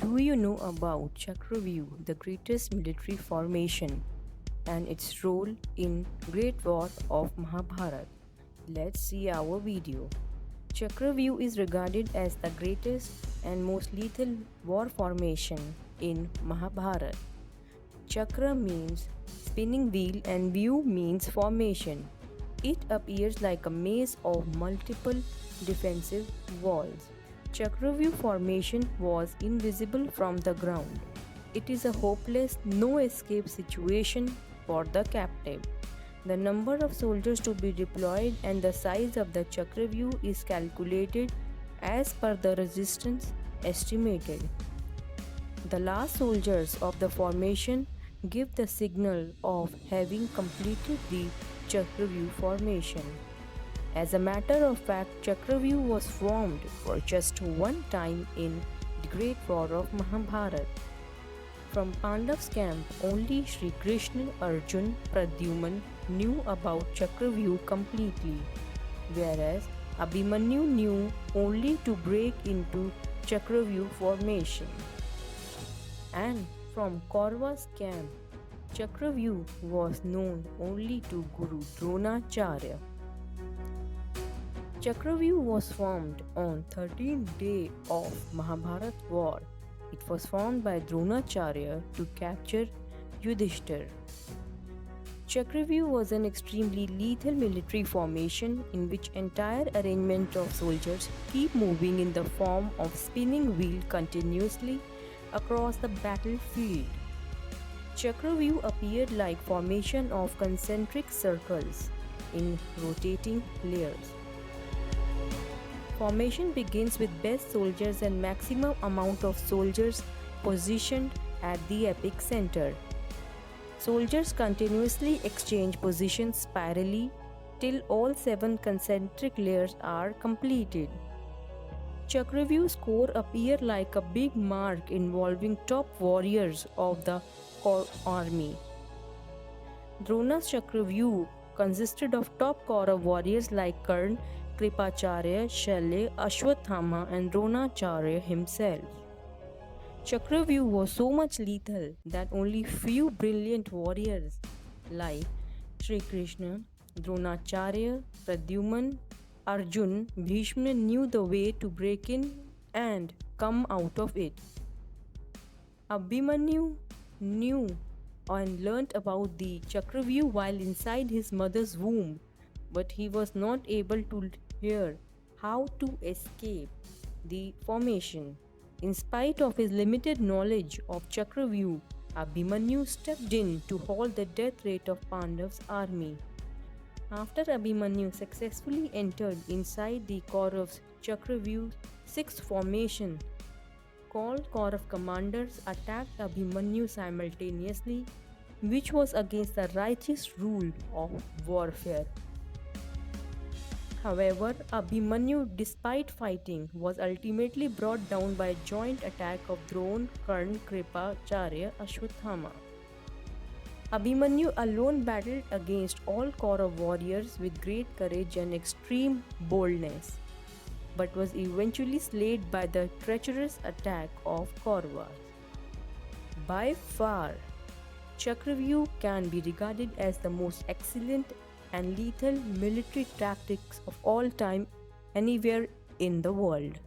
Do you know about Chakravyuh, the greatest military formation, and its role in Great War of Mahabharata? Let's see our video. Chakravyuh is regarded as the greatest and most lethal war formation in Mahabharata. Chakra means spinning wheel and view means formation. It appears like a maze of multiple defensive walls. Chakravyuh formation was invisible from the ground. It is a hopeless, no escape situation for the captive. The number of soldiers to be deployed and the size of the Chakravyuh is calculated as per the resistance estimated. The last soldiers of the formation give the signal of having completed the Chakravyuh formation. As a matter of fact, Chakravyuh was formed for just one time in the Great War of Mahabharata. From Pandav's camp, only Sri Krishna, Arjun, Pradyuman knew about Chakravyuh completely, whereas Abhimanyu knew only to break into Chakravyuh formation. And from Kaurava's camp, Chakravyuh was known only to Guru Dronacharya. Chakravyuh was formed on 13th day of Mahabharata war. It was formed by Dronacharya to capture Yudhishthir. Chakravyuh was an extremely lethal military formation in which entire arrangement of soldiers keep moving in the form of spinning wheel continuously across the battlefield. Chakravyuh appeared like formation of concentric circles in rotating layers. Formation begins with best soldiers and maximum amount of soldiers positioned at the epic center. Soldiers continuously exchange positions spirally till all 7 concentric layers are completed. Chakravyuh's core appear like a big mark involving top warriors of the army. Drona's Chakravyuh consisted of top Kaurav warriors like Karna, Kripacharya, Shalya, Ashwathama and Dronacharya himself. Chakravyuh was so much lethal that only few brilliant warriors like Sri Krishna, Dronacharya, Pradyuman, Arjun, Bhishma knew the way to break in and come out of it. Abhimanyu knew and learnt about the Chakravyuh while inside his mother's womb, but he was not able to hear how to escape the formation. In spite of his limited knowledge of Chakravyuh, Abhimanyu stepped in to halt the death rate of Pandav's army. After Abhimanyu successfully entered inside the Kaurav's Chakravyuh, 6th formation, called Kaurav commanders attacked Abhimanyu simultaneously, which was against the righteous rule of warfare. However, Abhimanyu, despite fighting, was ultimately brought down by a joint attack of Drona, Karna, Kripacharya, Ashwathama. Abhimanyu alone battled against all Kaurav warriors with great courage and extreme boldness, but was eventually slain by the treacherous attack of Kauravas. By far, Chakravyuh can be regarded as the most excellent and lethal military tactics of all time anywhere in the world.